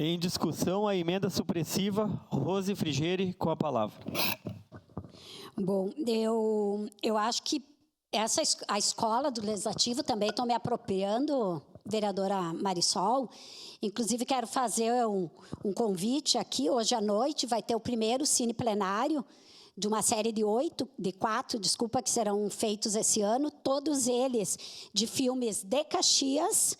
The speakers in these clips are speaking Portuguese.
Em discussão, a emenda supressiva. Rose Frigieri, com a palavra. Bom, eu acho que a escola do Legislativo também estou me apropriando, vereadora Marisol. Inclusive, quero fazer um convite aqui. Hoje à noite vai ter o primeiro cine plenário de uma série de 4, que serão feitos esse ano, todos eles de filmes de Caxias,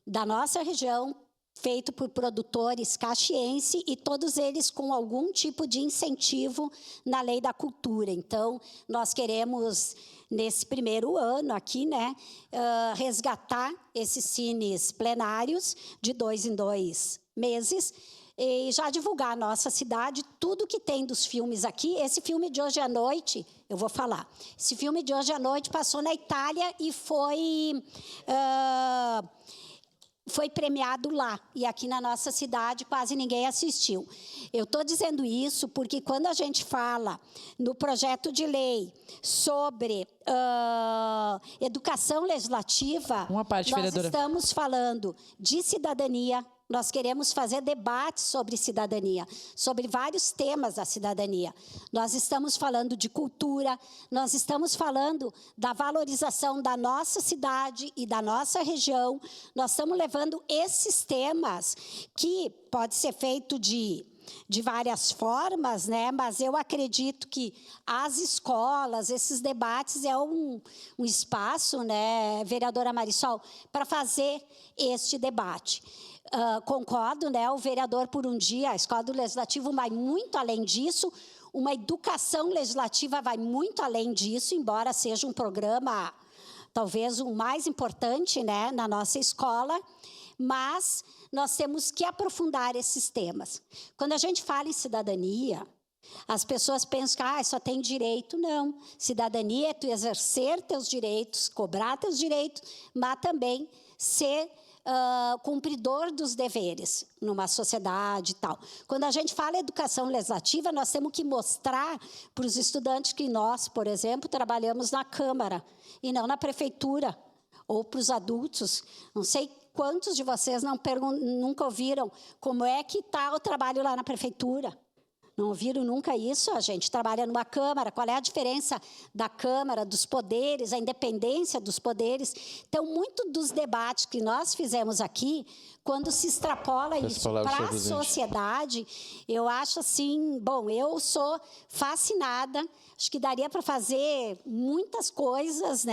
da nossa região, feito por produtores caxiense, e todos eles com algum tipo de incentivo na lei da cultura. Então, nós queremos, nesse primeiro ano aqui, resgatar esses cines plenários de 2 em 2 meses, e já divulgar a nossa cidade, tudo que tem dos filmes aqui. Esse filme de hoje à noite, eu vou falar, esse filme de hoje à noite passou na Itália e foi premiado lá, e aqui na nossa cidade quase ninguém assistiu. Eu estou dizendo isso porque quando a gente fala no projeto de lei sobre educação legislativa, nós vereadora. Estamos falando de cidadania. Nós queremos fazer debates sobre cidadania, sobre vários temas da cidadania. Nós estamos falando de cultura, nós estamos falando da valorização da nossa cidade e da nossa região. Nós estamos levando esses temas, que pode ser feito de várias formas, mas eu acredito que as escolas, esses debates é um espaço, vereadora Marisol, para fazer este debate. Concordo, o vereador por um dia, a escola do Legislativo vai muito além disso, uma educação legislativa vai muito além disso, embora seja um programa, talvez o mais importante, na nossa escola, mas nós temos que aprofundar esses temas. Quando a gente fala em cidadania, as pessoas pensam que só tem direito. Não. Cidadania é tu exercer teus direitos, cobrar teus direitos, mas também ser cumpridor dos deveres numa sociedade e tal. Quando a gente fala em educação legislativa, nós temos que mostrar para os estudantes que nós, por exemplo, trabalhamos na Câmara e não na Prefeitura, ou para os adultos. Não sei quantos de vocês nunca ouviram como é que está o trabalho lá na Prefeitura. Não ouviram nunca isso? A gente trabalha numa Câmara. Qual é a diferença da Câmara, dos poderes, a independência dos poderes? Então, muito dos debates que nós fizemos aqui, quando se extrapola isso para a sociedade, eu acho assim, bom, eu sou fascinada, acho que daria para fazer muitas coisas,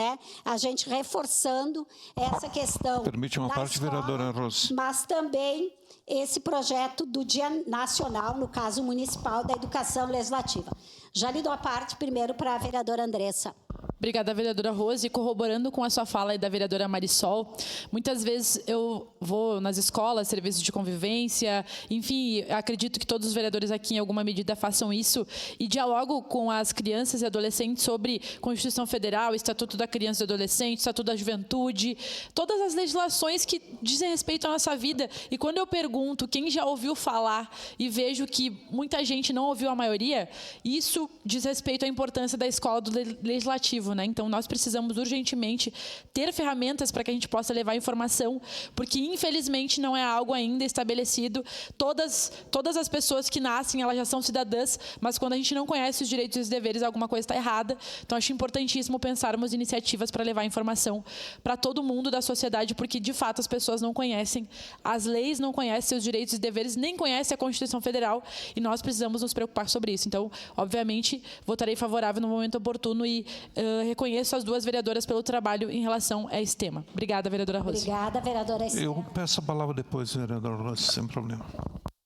a gente reforçando essa questão. Permite uma parte, escola, vereadora Rose. Mas também esse projeto do Dia Nacional, no caso municipal, da Educação Legislativa. Já lhe dou a parte primeiro para a vereadora Andressa. Obrigada, vereadora Rose. Corroborando com a sua fala e da vereadora Marisol, muitas vezes eu vou nas escolas, serviços de convivência, enfim, acredito que todos os vereadores aqui, em alguma medida, façam isso, e dialogo com as crianças e adolescentes sobre Constituição Federal, Estatuto da Criança e do Adolescente, Estatuto da Juventude, todas as legislações que dizem respeito à nossa vida. E quando eu pergunto quem já ouviu falar e vejo que muita gente não ouviu a maioria, isso diz respeito à importância da escola do legislativo. Então, nós precisamos urgentemente ter ferramentas para que a gente possa levar informação, porque, infelizmente, não é algo ainda estabelecido. Todas as pessoas que nascem, elas já são cidadãs, mas quando a gente não conhece os direitos e os deveres, alguma coisa está errada. Então, acho importantíssimo pensarmos iniciativas para levar informação para todo mundo da sociedade, porque, de fato, as pessoas não conhecem as leis, não conhecem seus direitos e deveres, nem conhecem a Constituição Federal, e nós precisamos nos preocupar sobre isso. Então, obviamente, votarei favorável no momento oportuno e reconheço as duas vereadoras pelo trabalho em relação a esse tema. Obrigada, vereadora Rose. Obrigada, vereadora Esther. Eu peço a palavra depois, vereadora Rose, sem problema.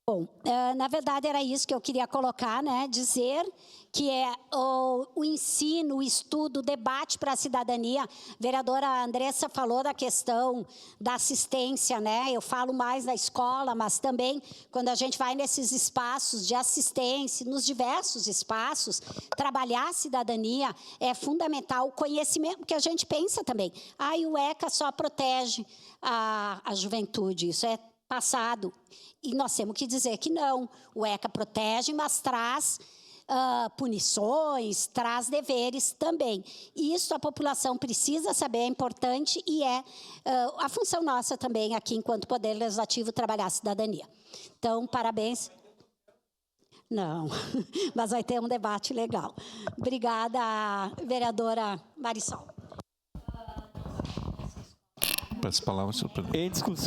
Bom, na verdade era isso que eu queria colocar, dizer que é o ensino, o estudo, o debate para a cidadania. A vereadora Andressa falou da questão da assistência, Eu falo mais na escola, mas também quando a gente vai nesses espaços de assistência, nos diversos espaços, trabalhar a cidadania é fundamental. O conhecimento, que a gente pensa também. O ECA só protege a juventude, isso é passado. E nós temos que dizer que não. O ECA protege, mas traz punições, traz deveres também. Isso a população precisa saber, é importante e é a função nossa também aqui, enquanto Poder Legislativo, trabalhar a cidadania. Então, parabéns. Não, mas vai ter um debate legal. Obrigada, vereadora Marisol. Peço palavra, senhor presidente. Em discussão.